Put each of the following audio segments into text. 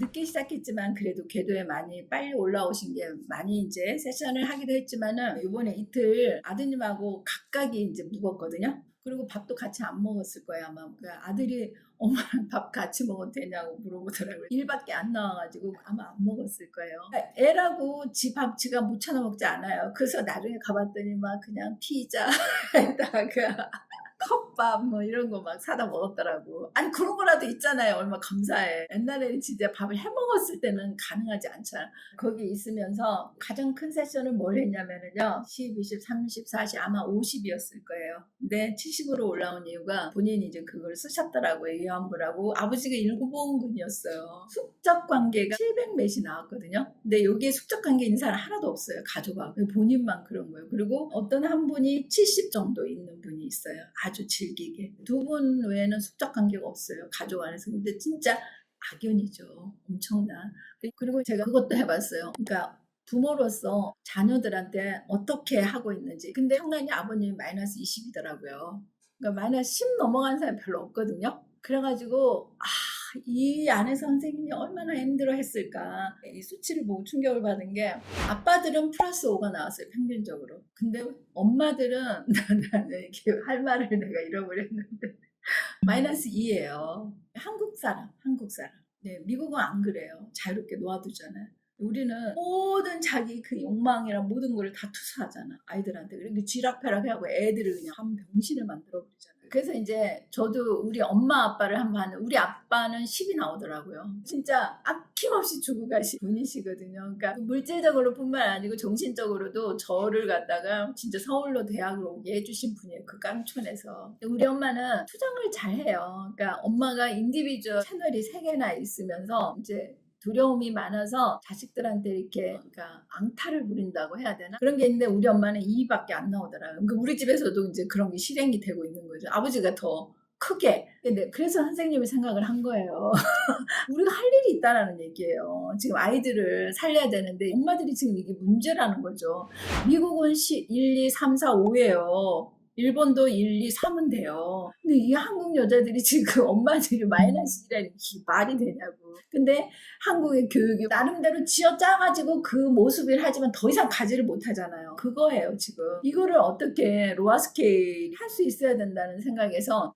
늦게 시작했지만 그래도 궤도에 많이 빨리 올라오신 게 많이 이제 세션을 하기도 했지만은 이번에 이틀 아드님하고 각각이 이제 묵었거든요. 그리고 밥도 같이 안 먹었을 거예요 아마. 그러니까 아들이 엄마랑 밥 같이 먹어도 되냐고 물어보더라고요. 일밖에 안 나와가지고 아마 안 먹었을 거예요. 그러니까 애라고 지 밥 지가 못 찾아 먹지 않아요. 그래서 나중에 가봤더니 막 그냥 피자에다가 컵밥 뭐 이런 거 막 사다 먹었더라고. 아니 그런 거라도 있잖아요. 얼마 감사해. 옛날에는 진짜 밥을 해 먹었을 때는 가능하지 않잖아. 거기 있으면서 가장 큰 세션을 뭘 했냐면은요. 10, 20, 30, 40 아마 50이었을 거예요. 근데 70으로 올라온 이유가 본인이 이제 그걸 쓰셨더라고요. 위안부라고. 아버지가 일구봉근이었어요. 숙적 관계가 700 몇이 나왔거든요. 근데 여기에 숙적 관계 있는 사람 하나도 없어요. 가족하고. 본인만 그런 거예요. 그리고 어떤 한 분이 70 정도 있는 분이 있어요. 아주 즐기게. 두 분 외에는 숙적 관계가 없어요. 가족 안에서. 근데 진짜 악연이죠. 엄청난. 그리고 제가 그것도 해봤어요. 그러니까 부모로서 자녀들한테 어떻게 하고 있는지. 근데 상당히 아버님이 마이너스 20이더라고요. 그러니까 마이너스 10 넘어간 사람이 별로 없거든요. 그래가지고 이 안에서 선생님이 얼마나 힘들어 했을까. 이 수치를 보고 충격을 받은 게 아빠들은 플러스 5가 나왔어요. 평균적으로. 근데 엄마들은 나는 이렇게 할 말을 내가 잃어버렸는데 마이너스 2예요. 한국 사람. 네, 미국은 안 그래요. 자유롭게 놓아두잖아요. 우리는 모든 자기 그 욕망이랑 모든 걸 다 투사하잖아. 아이들한테. 그리고 쥐락펴락하고 애들을 그냥 한 병신을 만들어버리잖아요. 그래서 이제 저도 우리 엄마 아빠를 한번 하는, 우리 아빠는 10이 나오더라고요. 진짜 아낌없이 주고 가신 분이시거든요. 그러니까 물질적으로 뿐만 아니고 정신적으로도 저를 갖다가 진짜 서울로 대학을 오게 해주신 분이에요. 그 깡촌에서. 우리 엄마는 투정을 잘해요. 그러니까 엄마가 인디비주얼 채널이 3개나 있으면서 이제 두려움이 많아서 자식들한테 이렇게 그러니까 앙탈을 부린다고 해야 되나? 그런 게 있는데 우리 엄마는 2밖에 안 나오더라고요. 그러니까 우리 집에서도 이제 그런 게 실행이 되고 있는 거죠. 아버지가 더 크게. 근데 그래서 선생님이 생각을 한 거예요. 우리가 할 일이 있다라는 얘기예요. 지금 아이들을 살려야 되는데 엄마들이 지금 이게 문제라는 거죠. 미국은 1, 2, 3, 4, 5예요. 일본도 1, 2, 3은 돼요. 근데 이 한국 여자들이 지금 엄마들이 마이너스 1이라는 게 말이 되냐고. 근데 한국의 교육이 나름대로 쥐어짜가지고 그 모습을 하지만 더 이상 가지를 못하잖아요. 그거예요 지금. 이거를 어떻게 로아 스케일 할 수 있어야 된다는 생각에서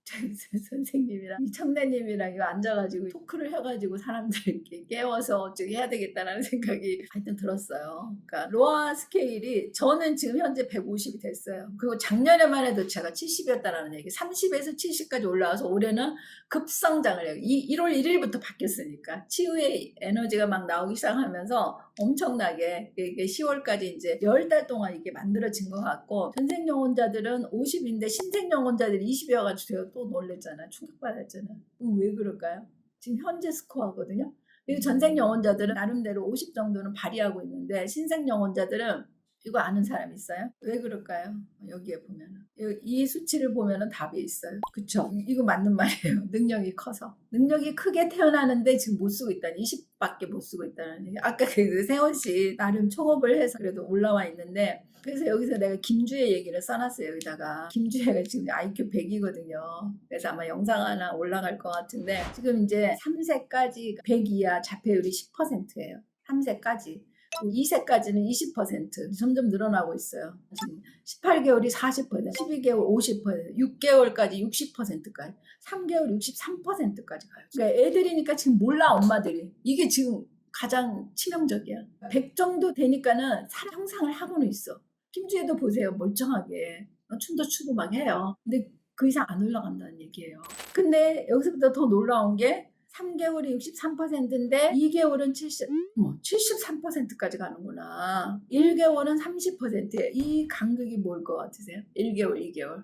선생님이랑 이 청래님이랑 이거 앉아가지고 토크를 해가지고 사람들 이렇게 깨워서 어떻게 해야 되겠다라는 생각이 하여튼 들었어요. 그러니까 로아 스케일이 저는 지금 현재 150이 됐어요. 그리고 작년에만 해도 제가 70이었다라는 얘기. 30에서 70까지 올라와서 올해는 급성장을 해요. 1월 1일부터 바뀌었으니까 치유의 에너지가 막 나오기 시작하면서 엄청나게 이게 10월까지 이제 10달 동안 이게 만들어진 것 같고, 전생영혼자들은 50인데 신생영혼자들이 20이어가지고 또 놀랬잖아요. 충격받았잖아요. 왜 그럴까요? 지금 현재 스코어거든요. 그리고 전생영혼자들은 나름대로 50 정도는 발휘하고 있는데 신생영혼자들은 이거 아는 사람 있어요? 왜 그럴까요? 여기에 보면은 이 수치를 보면은 답이 있어요. 그쵸? 이거 맞는 말이에요. 능력이 커서. 능력이 크게 태어나는데 지금 못 쓰고 있다는, 20밖에 못 쓰고 있다는 얘기. 아까 그 세원씨 나름 총업을 해서 그래도 올라와 있는데, 그래서 여기서 내가 김주혜 얘기를 써놨어요. 여기다가 김주혜가 지금 IQ 100이거든요. 그래서 아마 영상 하나 올라갈 것 같은데, 지금 이제 3세까지 100 이하 자폐율이 10%예요 3세까지. 2세까지는 20%, 점점 늘어나고 있어요. 지금 18개월이 40%, 12개월 50%, 6개월까지 60%까지, 3개월 63%까지 가요. 그러니까 애들이니까 지금 몰라, 엄마들이. 이게 지금 가장 치명적이야. 100 정도 되니까는 사람 형상을 하고는 있어. 김주혜도 보세요. 멀쩡하게. 춤도 추고 막 해요. 근데 그 이상 안 올라간다는 얘기예요. 근데 여기서부터 더 놀라운 게 3개월이 63%인데 2개월은 73%까지 가는구나. 1개월은 30%예요. 이 간극이 뭘 것 같으세요? 1개월, 2개월.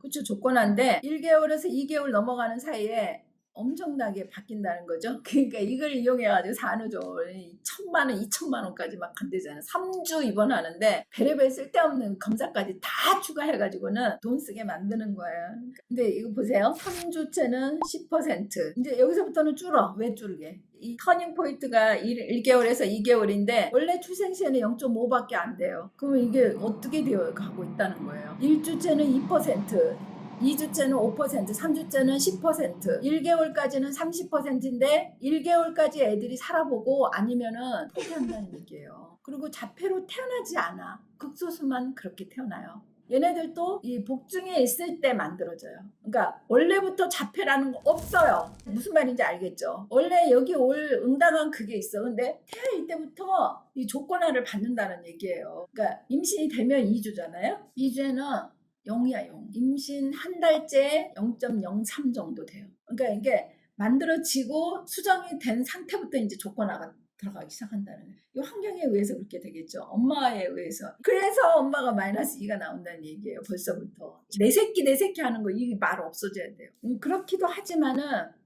그쵸, 조건한데 1개월에서 2개월 넘어가는 사이에 엄청나게 바뀐다는 거죠. 그러니까 이걸 이용해가지고 산후조리 1,000만 원, 2,000만 원까지 막 간대잖아요. 3주 입원하는데 별의별 쓸데없는 검사까지 다 추가해가지고는 돈 쓰게 만드는 거예요. 근데 이거 보세요. 3주째는 10%. 이제 여기서부터는 줄어. 왜 줄게? 이 터닝 포인트가 1개월에서 2개월인데 원래 출생시에는 0.5밖에 안 돼요. 그러면 이게 어떻게 되어 가고 있다는 거예요. 1주째는 2%. 2주째는 5%, 3주째는 10%, 1개월까지는 30%인데 1개월까지 애들이 살아보고 아니면은 포기한다는 얘기예요. 그리고 자폐로 태어나지 않아. 극소수만 그렇게 태어나요. 얘네들도 이 복중에 있을 때 만들어져요. 그러니까 원래부터 자폐라는 거 없어요. 무슨 말인지 알겠죠? 원래 여기 올 응당한 그게 있어. 근데 태아일 때부터 이 조건화를 받는다는 얘기예요. 그러니까 임신이 되면 2주잖아요. 2주에는 0이야 0. 임신 한 달째 0.03 정도 돼요. 그러니까 이게 만들어지고 수정이 된 상태부터 이제 조건화가 들어가기 시작한다는 이 환경에 의해서 그렇게 되겠죠. 엄마에 의해서. 그래서 엄마가 마이너스 2가 나온다는 얘기예요. 벌써부터. 내 새끼 하는 거 이 말 없어져야 돼요. 그렇기도 하지만은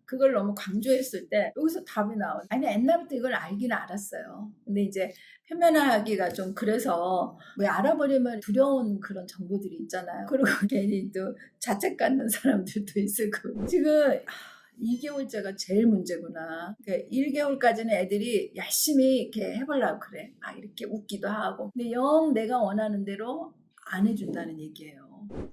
그걸 너무 강조했을 때 여기서 답이 나와요. 아니 옛날부터 이걸 알기는 알았어요. 근데 이제 표면화하기가 좀 그래서 왜 알아버리면 두려운 그런 정보들이 있잖아요. 그리고 괜히 또 자책 갖는 사람들도 있을 거고. 지금 2개월째가 제일 문제구나. 그러니까 1개월까지는 애들이 열심히 이렇게 해보려고 그래. 이렇게 웃기도 하고. 근데 영 내가 원하는 대로 안 해준다는 얘기예요.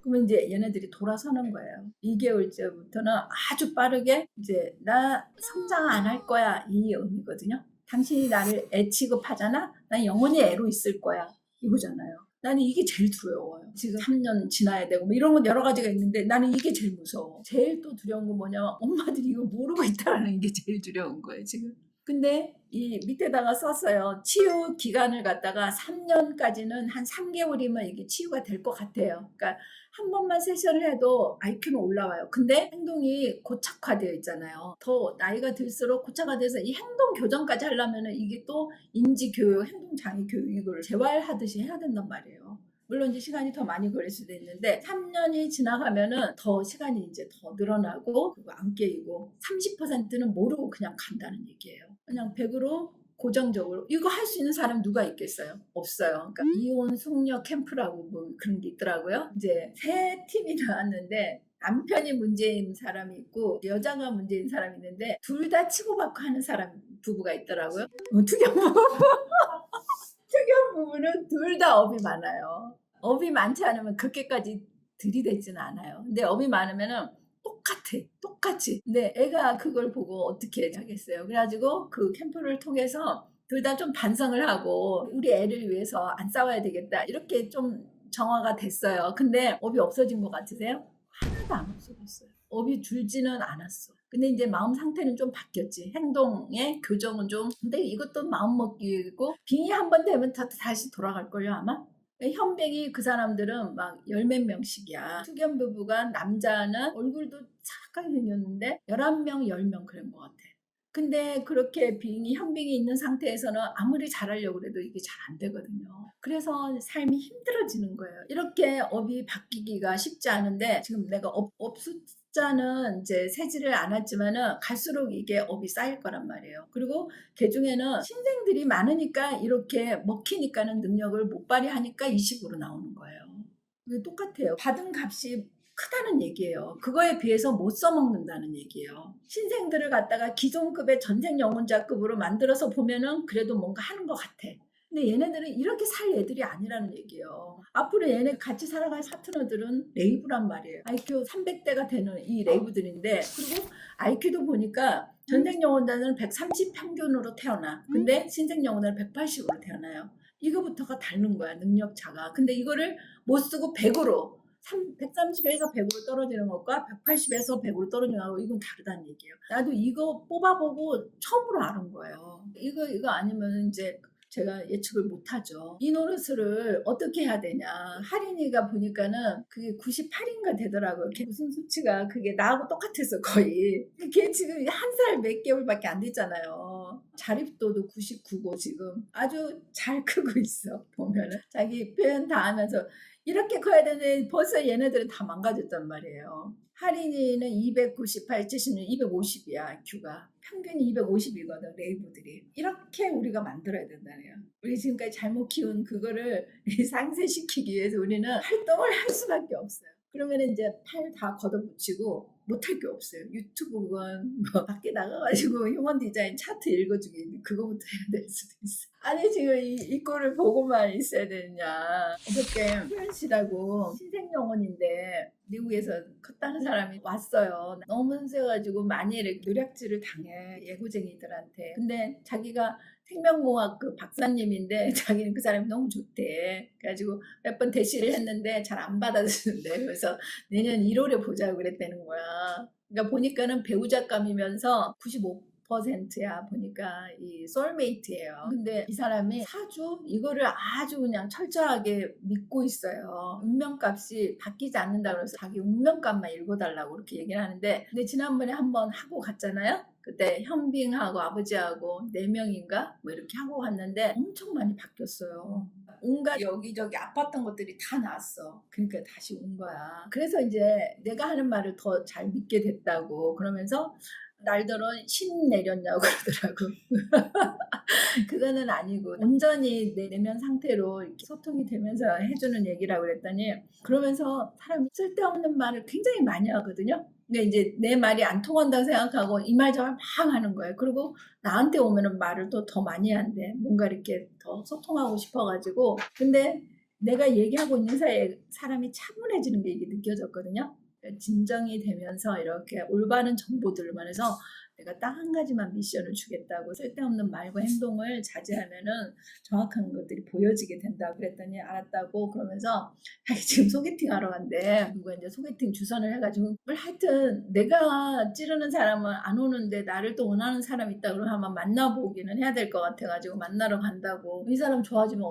그러면 이제 얘네들이 돌아서는 거예요. 2개월째부터는 아주 빠르게 이제 나 성장 안 할 거야 이 의미거든요. 당신이 나를 애 취급하잖아. 난 영원히 애로 있을 거야 이거잖아요. 나는 이게 제일 두려워요. 지금 3년 지나야 되고 뭐 이런 건 여러 가지가 있는데 나는 이게 제일 무서워. 제일 또 두려운 건 뭐냐면 엄마들이 이거 모르고 있다는 게 제일 두려운 거예요 지금. 근데 이 밑에다가 썼어요. 치유 기간을 갖다가 3년까지는 한 3개월이면 이게 치유가 될 것 같아요. 그러니까 한 번만 세션을 해도 IQ는 올라와요. 근데 행동이 고착화되어 있잖아요. 더 나이가 들수록 고착화돼서 이 행동 교정까지 하려면 이게 또 인지교육, 행동장애 교육 이걸 재활하듯이 해야 된단 말이에요. 물론 이제 시간이 더 많이 걸릴 수도 있는데 3년이 지나가면은 더 시간이 이제 더 늘어나고 그리고 안 깨이고 30%는 모르고 그냥 간다는 얘기예요. 그냥 100으로 고정적으로 이거 할 수 있는 사람 누가 있겠어요? 없어요. 그러니까 이혼 숙녀 캠프라고 뭐 그런 게 있더라고요. 이제 세 팀이 나왔는데 남편이 문제인 사람이 있고 여자가 문제인 사람이 있는데 둘 다 치고받고 하는 사람 부부가 있더라고요. 투견 부부. 투견 부부는 둘 다 업이 많아요. 업이 많지 않으면 그렇게까지 들이대지는 않아요. 근데 업이 많으면은 똑같이. 근데 애가 그걸 보고 어떻게 하겠어요. 그래가지고 그 캠프를 통해서 둘 다 좀 반성을 하고 우리 애를 위해서 안 싸워야 되겠다 이렇게 좀 정화가 됐어요. 근데 업이 없어진 것 같으세요? 하나도 안 없어졌어요. 업이 줄지는 않았어. 근데 이제 마음 상태는 좀 바뀌었지. 행동의 교정은 좀. 근데 이것도 마음 먹기고 빙의 한 번 되면 다시 돌아갈걸요 아마? 현병이 그 사람들은 막 10몇 명씩이야. 투견 부부가 남자는 얼굴도 착하게 생겼는데 11명, 10명 그런 것 같아. 근데 그렇게 현빙이 있는 상태에서는 아무리 잘하려고 해도 이게 잘 안 되거든요. 그래서 삶이 힘들어지는 거예요. 이렇게 업이 바뀌기가 쉽지 않은데 지금 내가 업 숫자는 이제 세지를 않았지만은 갈수록 이게 업이 쌓일 거란 말이에요. 그리고 개중에는 신생들이 많으니까 이렇게 먹히니까는 능력을 못 발휘하니까 이 식으로 나오는 거예요. 이게 똑같아요. 받은 값이 크다는 얘기예요. 그거에 비해서 못 써먹는다는 얘기예요. 신생들을 갖다가 기존급의 전생 영혼자급으로 만들어서 보면은 그래도 뭔가 하는 것 같아. 근데 얘네들은 이렇게 살 애들이 아니라는 얘기예요. 앞으로 얘네 같이 살아갈 파트너들은 레이브란 말이에요. IQ 300대가 되는 이 레이브들인데 그리고 IQ도 보니까 전생 영혼자는 130 평균으로 태어나. 근데 신생 영혼자는 180으로 태어나요. 이거부터가 다른 거야 능력차가. 근데 이거를 못 쓰고 100으로 130에서 100으로 떨어지는 것과 180에서 100으로 떨어지는 거하고 이건 다르다는 얘기예요. 나도 이거 뽑아보고 처음으로 알은 거예요. 이거 아니면 이제 제가 예측을 못하죠. 이 노릇을 어떻게 해야 되냐. 할인이가 보니까는 그게 98인가 되더라고요. 걔 무슨 수치가 그게 나하고 똑같았어 거의. 걔 지금 한 살 몇 개월밖에 안 됐잖아요. 자립도도 99고 지금 아주 잘 크고 있어. 보면은 자기 표현 다 하면서 이렇게 커야 되는데 벌써 얘네들은 다 망가졌단 말이에요. 할인이는 298, 76, 250이야 IQ가. 평균이 250이거든 레이브들이. 이렇게 우리가 만들어야 된다네요. 우리 지금까지 잘못 키운 그거를 상쇄시키기 위해서 우리는 활동을 할 수밖에 없어요. 그러면은 이제 팔 다 걷어붙이고 못할 게 없어요. 유튜브건 뭐 밖에 나가가지고 휴먼 디자인 차트 읽어주기 그거부터 해야 될 수도 있어. 아니 지금 이 꼴을 보고만 있어야 되느냐. 어저께 후연 씨라고 신생영혼인데 미국에서 컸다는 사람이 왔어요. 너무 순수해가지고 많이 이렇게 노략질을 당해 예고쟁이들한테. 근데 자기가 생명공학 그 박사님인데 자기는 그 사람이 너무 좋대. 그래가지고 몇 번 대시를 했는데 잘 안 받아주는데 그래서 내년 1월에 보자고 그랬다는 거야. 그러니까 보니까는 배우작감이면서 95%야 보니까 이 소울메이트예요. 근데 이 사람이 사주 이거를 아주 그냥 철저하게 믿고 있어요. 운명값이 바뀌지 않는다 그래서 자기 운명값만 읽어달라고 그렇게 얘기를 하는데 근데 지난번에 한번 하고 갔잖아요. 그때 현빙하고 아버지하고 4명인가 뭐 이렇게 하고 갔는데 엄청 많이 바뀌었어요. 온갖 여기저기 아팠던 것들이 다 나았어. 그러니까 다시 온 거야. 그래서 이제 내가 하는 말을 더 잘 믿게 됐다고 그러면서 날더러 신 내렸냐고 그러더라고. 그거는 아니고 온전히 내 내면 상태로 이렇게 소통이 되면서 해주는 얘기라고 그랬더니 그러면서 사람이 쓸데없는 말을 굉장히 많이 하거든요. 근데 이제 내 말이 안 통한다고 생각하고 이 말 저 말 막 하는 거예요. 그리고 나한테 오면은 말을 또 더 많이 한대. 뭔가 이렇게 더 소통하고 싶어가지고. 근데 내가 얘기하고 있는 사이에 사람이 차분해지는 게 이게 느껴졌거든요. 진정이 되면서 이렇게 올바른 정보들을 말해서 내가 딱 한 가지만 미션을 주겠다고 쓸데없는 말과 행동을 자제하면은 정확한 것들이 보여지게 된다고 그랬더니 알았다고 그러면서 자기 지금 소개팅 하러 간대. 누가 이제 소개팅 주선을 해가지고 하여튼 내가 찌르는 사람은 안 오는데 나를 또 원하는 사람이 있다 그러면 한번 만나보기는 해야 될 것 같아가지고 만나러 간다고. 이 사람 좋아지면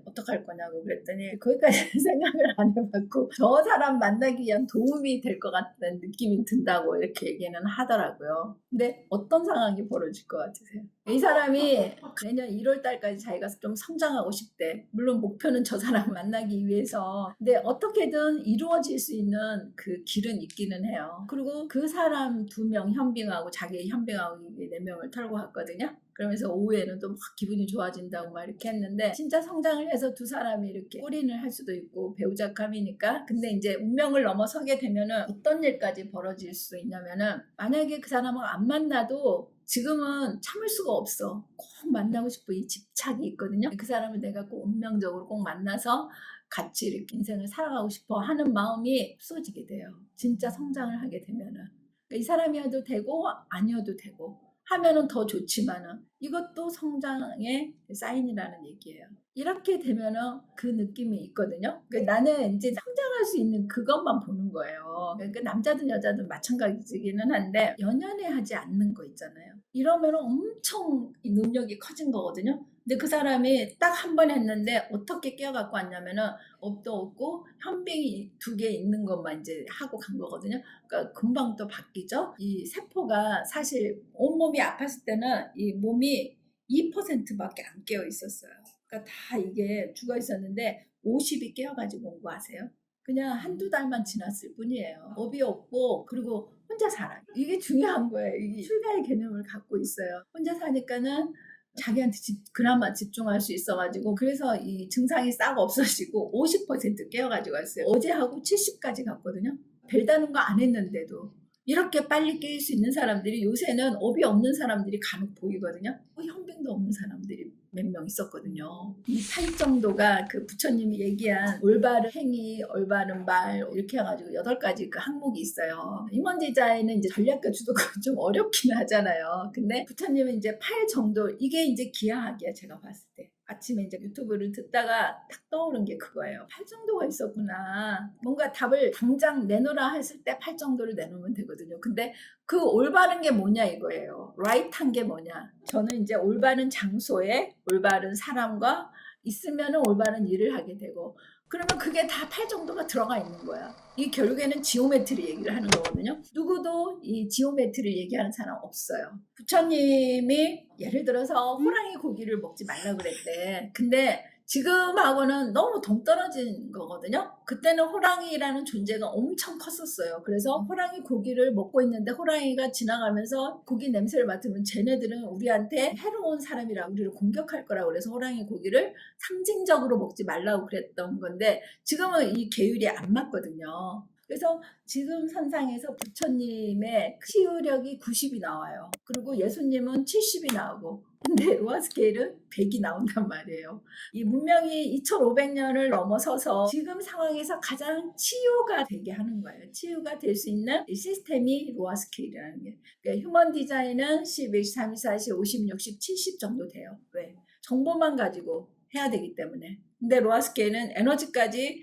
어떡할 거냐고 그랬더니 거기까지는 생각을 안 해봤고 저 사람 만나기 위한 도움이 될 것 같다는 느낌이 든다고 이렇게 얘기는 하더라고요. 근데 어떤 상황이 벌어질 것 같으세요? 이 사람이 내년 1월 달까지 자기가 좀 성장하고 싶대. 물론 목표는 저 사람 만나기 위해서. 근데 어떻게든 이루어질 수 있는 그 길은 있기는 해요. 그리고 그 사람 2명 현빙하고 자기 현빙하고 4명을 털고 갔거든요. 그러면서 오후에는 또 막 기분이 좋아진다고 막 이렇게 했는데 진짜 성장을 해서 두 사람이 이렇게 꼬리를 할 수도 있고 배우작감이니까 근데 이제 운명을 넘어서게 되면은 어떤 일까지 벌어질 수 있냐면은 만약에 그 사람을 안 만나도 지금은 참을 수가 없어. 꼭 만나고 싶어 이 집착이 있거든요. 그 사람을 내가 꼭 운명적으로 꼭 만나서 같이 이렇게 인생을 살아가고 싶어 하는 마음이 없어지게 돼요. 진짜 성장을 하게 되면은. 그러니까 이 사람이어도 되고 아니어도 되고 하면은 더 좋지만은 이것도 성장의 사인이라는 얘기예요. 이렇게 되면은 그 느낌이 있거든요. 그러니까 나는 이제 성장할 수 있는 그것만 보는 거예요. 그러니까 남자든 여자든 마찬가지기는 한데 연연해 하지 않는 거 있잖아요. 이러면 엄청 능력이 커진 거거든요. 근데 그 사람이 딱 한 번 했는데 어떻게 깨어갖고 왔냐면은 업도 없고 현병이 2개 있는 것만 이제 하고 간 거거든요. 그러니까 금방 또 바뀌죠. 이 세포가 사실 온몸이 아팠을 때는 이 몸이 2%밖에 안 깨어 있었어요. 그러니까 다 이게 죽어 있었는데 50이 깨어가지고 온 거 아세요? 그냥 한두 달만 지났을 뿐이에요. 업이 없고 그리고 혼자 살아요. 이게 중요한 거예요. 이게 출가의 개념을 갖고 있어요. 혼자 사니까는 자기한테 그나마 집중할 수 있어가지고 그래서 이 증상이 싹 없어지고 50% 깨어가지고 왔어요. 어제하고 70까지 갔거든요. 별다른 거 안 했는데도 이렇게 빨리 깨일 수 있는 사람들이 요새는 업이 없는 사람들이 간혹 보이거든요. 현병도 없는 사람들이 몇 명 있었거든요. 이 8 정도가 그 부처님이 얘기한 올바른 행위, 올바른 말 이렇게 해가지고 8가지 그 항목이 있어요. 휴먼 디자인은 이제 전략가 주도가 좀 어렵긴 하잖아요. 근데 부처님은 이제 8 정도 이게 이제 기하학이야 제가 봤을 때. 아침에 이제 유튜브를 듣다가 딱 떠오른 게 그거예요. 8 정도가 있었구나. 뭔가 답을 당장 내놓으라 했을 때 8 정도를 내놓으면 되거든요. 근데 그 올바른 게 뭐냐 이거예요. 라이트한 게 뭐냐. 저는 이제 올바른 장소에 올바른 사람과 있으면 올바른 일을 하게 되고 그러면 그게 다 8 정도가 들어가 있는 거야. 이 결국에는 지오메트리 얘기를 하는 거거든요. 누구도 이 지오메트리를 얘기하는 사람 없어요. 부처님이 예를 들어서 호랑이 고기를 먹지 말라고 그랬대. 근데 지금하고는 너무 동떨어진 거거든요. 그때는 호랑이라는 존재가 엄청 컸었어요. 그래서 호랑이 고기를 먹고 있는데 호랑이가 지나가면서 고기 냄새를 맡으면 쟤네들은 우리한테 해로운 사람이라 우리를 공격할 거라고 그래서 호랑이 고기를 상징적으로 먹지 말라고 그랬던 건데 지금은 이 계율이 안 맞거든요. 그래서 지금 선상에서 부처님의 치유력이 90이 나와요. 그리고 예수님은 70이 나오고, 근데 로아 스케일은 100이 나온단 말이에요. 이 문명이 2500년을 넘어서서 지금 상황에서 가장 치유가 되게 하는 거예요. 치유가 될 수 있는 이 시스템이 로아 스케일이라는 게. 그러니까 휴먼 디자인은 10, 20, 30, 40, 50, 60, 70 정도 돼요. 왜? 정보만 가지고 해야 되기 때문에. 근데 로아 스케일은 에너지까지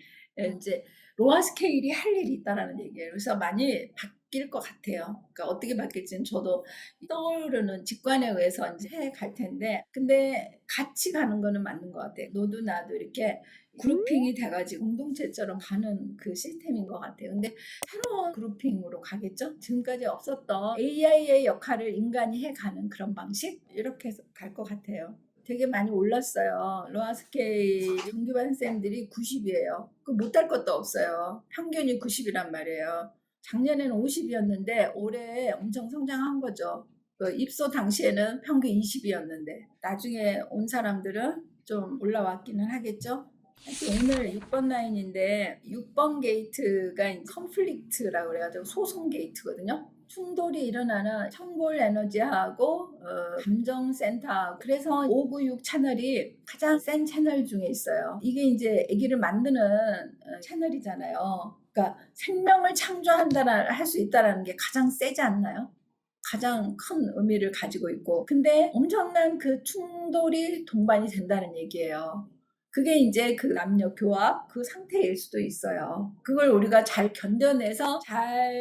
이제 로아 스케일이 할 일이 있다라는 얘기예요. 그래서 많이 바뀔 것 같아요. 그러니까 어떻게 바뀔지는 저도 떠오르는 직관에 의해서 이제 해 갈 텐데, 근데 같이 가는 거는 맞는 것 같아요. 너도 나도 이렇게 그룹핑이 돼가지고 공동체처럼 가는 그 시스템인 것 같아요. 근데 새로운 그룹핑으로 가겠죠? 지금까지 없었던 AI의 역할을 인간이 해가는 그런 방식? 이렇게 갈 것 같아요. 되게 많이 올랐어요. 로아 스케일 정규반 쌤들이 90이에요. 그 못할 것도 없어요. 평균이 90이란 말이에요. 작년에는 50이었는데 올해 엄청 성장한 거죠. 그 입소 당시에는 평균 20이었는데 나중에 온 사람들은 좀 올라왔기는 하겠죠. 오늘 6번 라인인데 6번 게이트가 컨플릭트라고 그래가지고 소송 게이트거든요. 충돌이 일어나는 청골 에너지하고 감정센터. 그래서 596 채널이 가장 센 채널 중에 있어요. 이게 이제 아기를 만드는 채널이잖아요. 그러니까 생명을 창조한다는 할 수 있다는 게 가장 세지 않나요? 가장 큰 의미를 가지고 있고, 근데 엄청난 그 충돌이 동반이 된다는 얘기예요. 그게 이제 그 남녀 교합 그 상태일 수도 있어요. 그걸 우리가 잘 견뎌내서 잘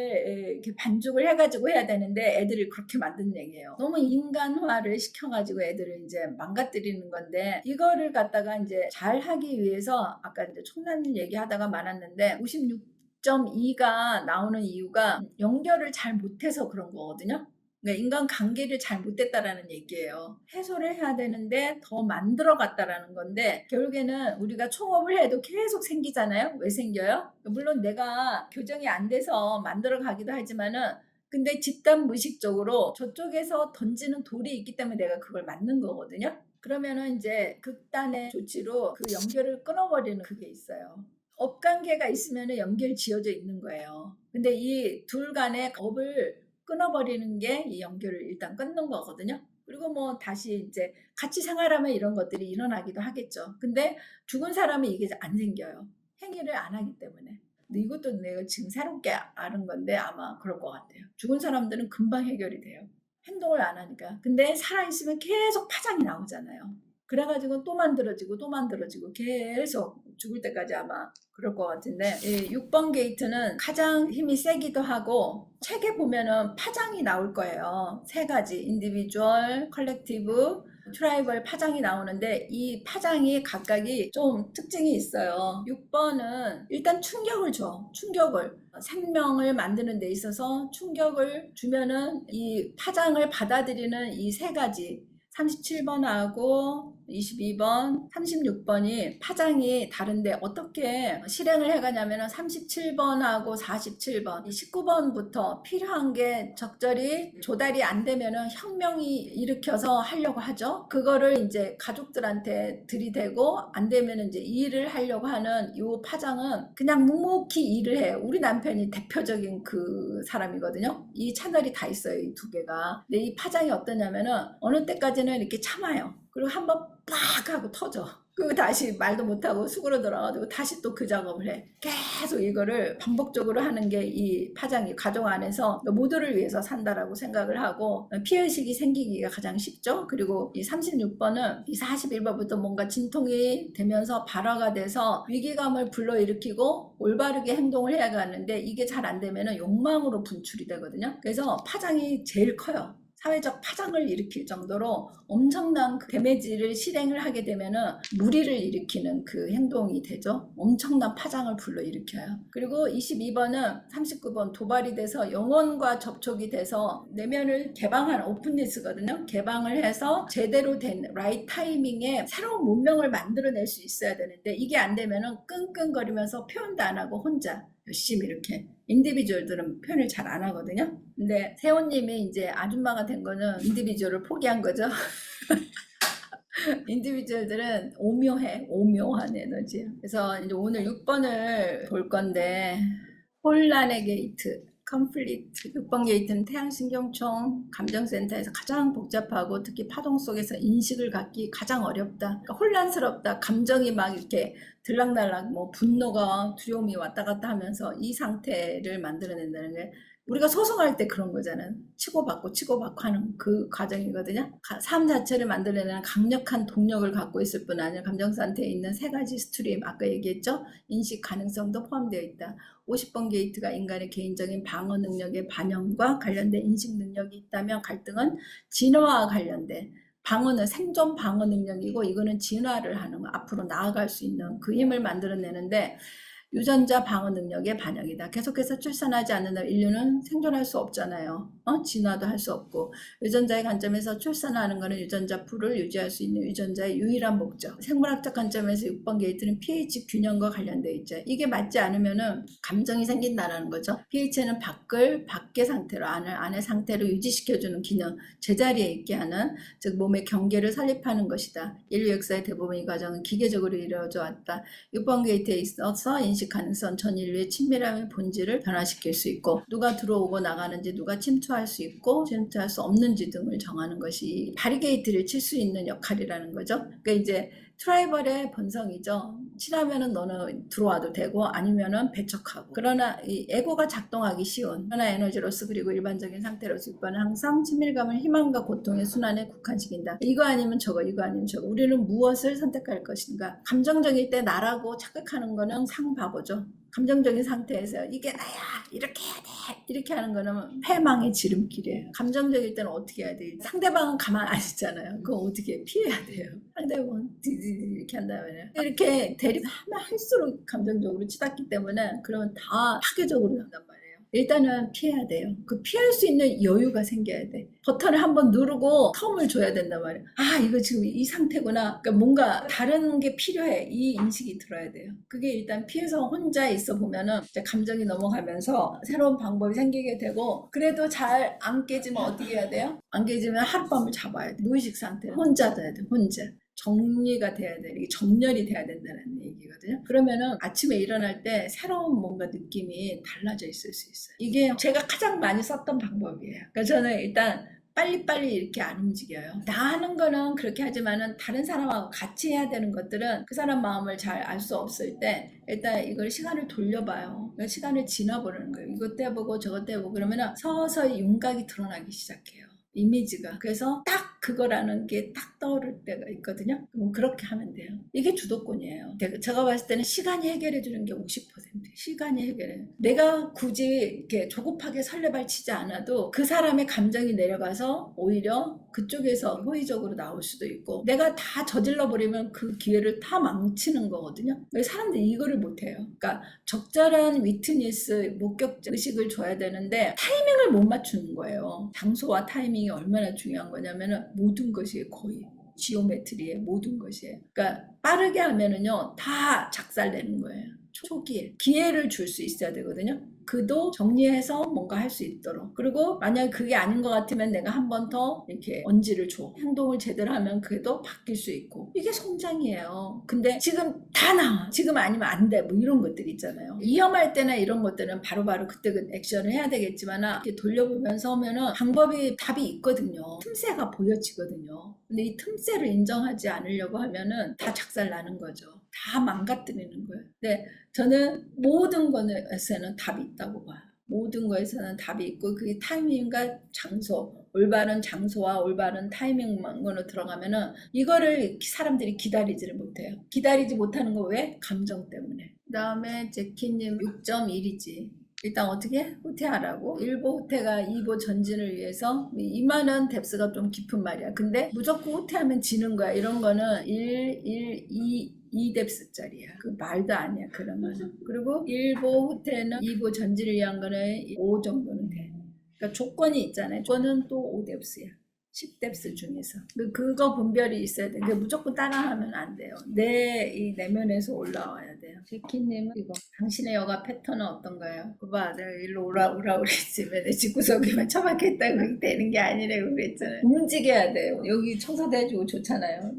이렇게 반죽을 해가지고 해야 되는데 애들을 그렇게 만든 얘기예요. 너무 인간화를 시켜가지고 애들을 이제 망가뜨리는 건데, 이거를 갖다가 이제 잘 하기 위해서 아까 이제 총란 얘기하다가 많았는데 56.2가 나오는 이유가 연결을 잘 못해서 그런 거거든요. 그러니까 인간관계를 잘 못했다라는 얘기예요. 해소를 해야 되는데 더 만들어갔다라는 건데, 결국에는 우리가 총업을 해도 계속 생기잖아요. 왜 생겨요? 물론 내가 교정이 안 돼서 만들어가기도 하지만은, 근데 집단 무의식적으로 저쪽에서 던지는 돌이 있기 때문에 내가 그걸 맞는 거거든요. 그러면은 이제 극단의 조치로 그 연결을 끊어버리는 그게 있어요. 업관계가 있으면 연결 지어져 있는 거예요. 근데 이 둘 간의 업을 끊어버리는 게 이 연결을 일단 끊는 거거든요. 그리고 뭐 다시 이제 같이 생활하면 이런 것들이 일어나기도 하겠죠. 근데 죽은 사람은 이게 안 생겨요. 행위를 안 하기 때문에. 근데 이것도 내가 지금 새롭게 아는 건데 아마 그럴 것 같아요. 죽은 사람들은 금방 해결이 돼요. 행동을 안 하니까. 근데 살아있으면 계속 파장이 나오잖아요. 그래가지고 또 만들어지고 또 만들어지고 계속 죽을 때까지 아마 그럴 것 같은데, 이 6번 게이트는 가장 힘이 세기도 하고, 책에 보면은 파장이 나올 거예요. 세 가지, 인디비주얼, 컬렉티브, 트라이벌 파장이 나오는데, 이 파장이 각각이 좀 특징이 있어요. 6번은 일단 충격을 줘. 충격을. 생명을 만드는 데 있어서 충격을 주면은 이 파장을 받아들이는 이 세 가지, 37번하고 22번, 36번이 파장이 다른데 어떻게 실행을 해가냐면 37번하고 47번, 19번부터 필요한 게 적절히 조달이 안 되면 혁명이 일으켜서 하려고 하죠. 그거를 이제 가족들한테 들이대고 안 되면 이제 일을 하려고 하는 이 파장은 그냥 묵묵히 일을 해요. 우리 남편이 대표적인 그 사람이거든요. 이 채널이 다 있어요, 이 두 개가. 근데 이 파장이 어떠냐면은 어느 때까지는 이렇게 참아요. 그리고 한번 빡 하고 터져. 그리고 다시 말도 못하고 숙으로 돌아가지고 다시 또 그 작업을 해. 계속 이거를 반복적으로 하는 게 이 파장이 가정 안에서 모두를 위해서 산다라고 생각을 하고, 피해의식이 생기기가 가장 쉽죠. 그리고 이 36번은 이 41번부터 뭔가 진통이 되면서 발화가 돼서 위기감을 불러일으키고 올바르게 행동을 해야 가는데, 이게 잘 안 되면 욕망으로 분출이 되거든요. 그래서 파장이 제일 커요. 사회적 파장을 일으킬 정도로 엄청난 그 데미지를 실행을 하게 되면은 무리를 일으키는 그 행동이 되죠. 엄청난 파장을 불러일으켜요. 그리고 22번은 39번 도발이 돼서 영혼과 접촉이 돼서 내면을 개방한 오픈니스거든요. 개방을 해서 제대로 된 라이트 타이밍에 새로운 문명을 만들어낼 수 있어야 되는데, 이게 안 되면은 끙끙거리면서 표현도 안 하고 혼자 열심히 이렇게. 인디비주얼들은 표현을 잘 안 하거든요. 근데 세호님이 이제 아줌마가 된 거는 인디비주얼을 포기한 거죠. 인디비주얼들은 오묘해, 오묘한 에너지. 그래서 이제 오늘 6번을 볼 건데, 혼란의 게이트, 컨플릭트. 6번 게이트는 태양신경총 감정센터에서 가장 복잡하고 특히 파동 속에서 인식을 갖기 가장 어렵다. 그러니까 혼란스럽다. 감정이 막 이렇게 들락날락 뭐 분노가 두려움이 왔다 갔다 하면서 이 상태를 만들어낸다는 게 우리가 소송할 때 그런 거잖아요. 치고받고 치고받고 하는 그 과정이거든요. 삶 자체를 만들어내는 강력한 동력을 갖고 있을 뿐 아니라 감정상태에 있는 세 가지 스트림, 아까 얘기했죠? 인식 가능성도 포함되어 있다. 50번 게이트가 인간의 개인적인 방어 능력의 반영과 관련된 인식 능력이 있다면 갈등은 진화와 관련된 방어는 생존 방어 능력이고 이거는 진화를 하는 거, 앞으로 나아갈 수 있는 그 힘을 만들어내는데 유전자 방어 능력의 반영이다. 계속해서 출산하지 않는다면 인류는 생존할 수 없잖아요. 진화도 할 수 없고 유전자의 관점에서 출산하는 것은 유전자 풀을 유지할 수 있는 유전자의 유일한 목적. 생물학적 관점에서 6번 게이트는 pH 균형과 관련되어 있죠. 이게 맞지 않으면은 감정이 생긴다는 거죠. pH는 밖의 상태로 안의 상태로 유지시켜주는 기능, 제자리에 있게 하는, 즉 몸의 경계를 설립하는 것이다. 인류 역사의 대부분 이 과정은 기계적으로 이루어져 왔다. 6번 게이트에 있어서 인식 가능성, 전 인류의 친밀함의 본질을 변화시킬 수 있고 누가 들어오고 나가는지, 누가 침투할 수 있고 침투할 수 없는지 등을 정하는 것이 바리게이트를 칠 수 있는 역할이라는 거죠. 그러니까 이제 트라이벌의 본성이죠. 친하면은 너는 들어와도 되고 아니면은 배척하고. 그러나 이 에고가 작동하기 쉬운 하나 에너지로서 그리고 일반적인 상태로서 6번은 항상 친밀감을 희망과 고통의 순환에 국한시킨다. 이거 아니면 저거, 이거 아니면 저거. 우리는 무엇을 선택할 것인가. 감정적일 때 나라고 착각하는 거는 상바보죠. 감정적인 상태에서 이게 나야, 이렇게 해야 돼, 이렇게 하는 거는 패망의 지름길이에요. 감정적일 때는 어떻게 해야 돼? 상대방은 가만 안 있잖아요. 그건 어떻게 피해야 돼요? 상대방은 이렇게 한다면 이렇게 대립하면 할수록 감정적으로 치닫기 때문에 그러면 다 파괴적으로 간단 말이에요. 일단은 피해야 돼요. 그 피할 수 있는 여유가 생겨야 돼. 버튼을 한번 누르고 텀을 줘야 된단 말이에요. 아, 이거 지금 이 상태구나. 그러니까 뭔가 다른 게 필요해. 이 인식이 들어야 돼요. 그게 일단 피해서 혼자 있어 보면은 이제 감정이 넘어가면서 새로운 방법이 생기게 되고, 그래도 잘 안 깨지면 어떻게 해야 돼요? 안 깨지면 하룻밤을 잡아야 돼. 무의식 상태. 혼자 돼야 돼. 혼자. 정리가 돼야 돼. 이게 정렬이 돼야 된다는 얘기거든요. 그러면은 아침에 일어날 때 새로운 뭔가 느낌이 달라져 있을 수 있어요. 이게 제가 가장 많이 썼던 방법이에요. 그러니까 저는 일단 빨리빨리 이렇게 안 움직여요. 나 하는 거는 그렇게 하지만은 다른 사람하고 같이 해야 되는 것들은 그 사람 마음을 잘 알 수 없을 때 일단 이걸 시간을 돌려봐요. 그러니까 시간을 지나보는 거예요. 이것도 해보고 저것도 해보고 그러면은 서서히 윤곽이 드러나기 시작해요. 이미지가. 그래서 딱 그거라는 게 딱 떠오를 때가 있거든요. 그럼 그렇게 하면 돼요. 이게 주도권이에요. 제가 봤을 때는 시간이 해결해 주는 게 50%. 시간이 해결해. 내가 굳이 이렇게 조급하게 설레발치지 않아도 그 사람의 감정이 내려가서 오히려 그쪽에서 호의적으로 나올 수도 있고, 내가 다 저질러 버리면 그 기회를 다 망치는 거거든요. 사람들이 이거를 못해요. 그러니까 적절한 위트니스, 목격 의식을 줘야 되는데 타이밍을 못 맞추는 거예요. 장소와 타이밍이 얼마나 중요한 거냐면은 모든 것이 거의 지오메트리의 모든 것이에요. 그러니까 빠르게 하면은요 다 작살내는 거예요. 초기에 기회를 줄 수 있어야 되거든요. 그도 정리해서 뭔가 할 수 있도록. 그리고 만약 그게 아닌 것 같으면 내가 한 번 더 이렇게 언지를 줘. 행동을 제대로 하면 그래도 바뀔 수 있고. 이게 성장이에요. 근데 지금 다 나와. 지금 아니면 안 돼. 뭐 이런 것들 있잖아요. 위험할 때나 이런 것들은 바로바로 그때 그 액션을 해야 되겠지만 이렇게 돌려보면서 하면은 방법이 답이 있거든요. 틈새가 보여지거든요. 근데 이 틈새를 인정하지 않으려고 하면은 다 작살나는 거죠. 다 망가뜨리는 거예요. 근데 저는 모든 것에서는 답이 있다고 봐요. 모든 것에서는 답이 있고 그게 타이밍과 장소, 올바른 장소와 올바른 타이밍만으로 들어가면은 이거를 사람들이 기다리지를 못해요. 기다리지 못하는 거 왜? 감정 때문에. 그 다음에 제키님 6.1이지. 일단 어떻게? 후퇴하라고. 1보 후퇴가 2보 전진을 위해서. 이만한 뎁스가 좀 깊은 말이야. 근데 무조건 후퇴하면 지는 거야. 이런 거는 2뎁스짜리야. 그 말도 아니야, 그러면. 그리고 1보 후퇴는 2보 전진을 위한 거는 5 정도는 돼. 그러니까 조건이 있잖아요. 조건은 또 5뎁스야. 10뎁스 중에서. 그거 분별이 있어야 돼. 근데 무조건 따라하면 안 돼요. 이 내면에서 올라와야 돼요. 제키님은 이거 당신의 여가 패턴은 어떤가요? 그봐 내가 일로 오라 그랬지 왜 내 집구석에만 처박혀 있다고 그렇게 되는 게 아니라고 그랬잖아요. 움직여야 돼요. 여기 청소도 해주고 좋잖아요.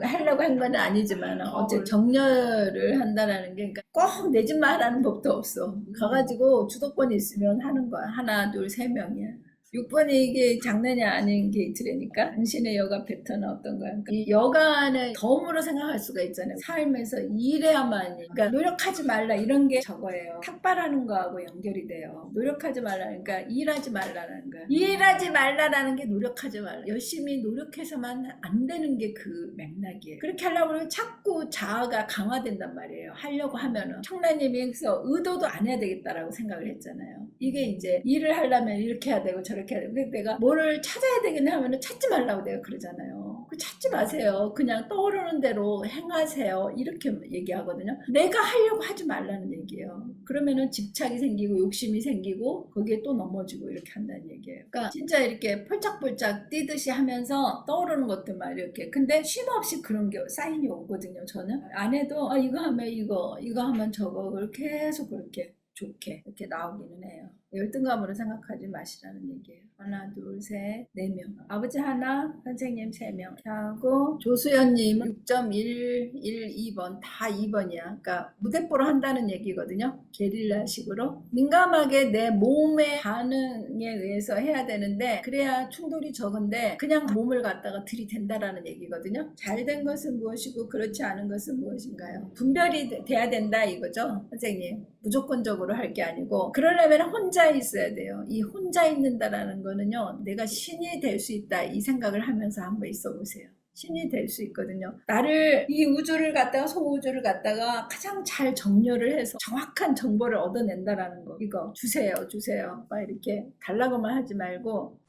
하려고 한 건 아니지만 어째 정렬을 한다라는 게 그러니까 꼭 내 집만 하라는 법도 없어. 가가지고 주도권이 있으면 하는 거야. 하나 둘 세 명이야. 6번이 이게 장난이 아닌 게이트라니까. 당신의 여가 패턴은 어떤가요? 그러니까 이 여가는 덤으로 생각할 수가 있잖아요. 삶에서 일해야만이. 그러니까 노력하지 말라 이런 게 저거예요. 탁발하는 거하고 연결이 돼요. 노력하지 말라. 그러니까 일하지 말라는 거야. 일하지 말라라는 게 노력하지 말라. 열심히 노력해서만 안 되는 게 그 맥락이에요. 그렇게 하려고 하면 자꾸 자아가 강화된단 말이에요. 하려고 하면은. 청라님이 그래서 의도도 안 해야 되겠다라고 생각을 했잖아요. 이게 이제 일을 하려면 이렇게 해야 되고 저렇게 해야 되고. 근데 내가 뭐를 찾아야 되겠냐 하면은 찾지 말라고 내가 그러잖아요. 그 찾지 마세요. 그냥 떠오르는 대로 행하세요. 이렇게 얘기하거든요. 내가 하려고 하지 말라는 얘기예요. 그러면은 집착이 생기고 욕심이 생기고 거기에 또 넘어지고 이렇게 한다는 얘기예요. 그러니까 진짜 이렇게 폴짝폴짝 뛰듯이 하면서 떠오르는 것들만 이렇게. 근데 쉼 없이 그런 게 사인이 오거든요. 저는 안 해도 이거 하면 이거 하면 저거 그렇게 계속 그렇게 좋게 이렇게 나오기는 해요. 열등감으로 생각하지 마시라는 얘기예요. 하나, 둘, 셋, 4명. 아버지 하나, 선생님 3명. 하고 조수연님 6.112번 다 2번이야. 그러니까 무대뽀로 한다는 얘기거든요. 게릴라식으로. 민감하게 내 몸의 반응에 의해서 해야 되는데 그래야 충돌이 적은데 그냥 몸을 갖다가 들이댄다라는 얘기거든요. 잘된 것은 무엇이고 그렇지 않은 것은 무엇인가요? 분별이 돼야 된다 이거죠. 선생님. 무조건적으로 할 게 아니고 그러려면 혼자 있어야 돼요. 이 혼자 있는다라는 거는요. 내가 신이 될 수 있다 이 생각을 하면서 한번 있어 보세요. 신이 될 수 있거든요. 나를 이 우주를 갖다가 소우주를 갖다가 가장 잘 정렬을 해서 정확한 정보를 얻어낸다라는 거. 이거 주세요. 막 이렇게 달라고만 하지 말고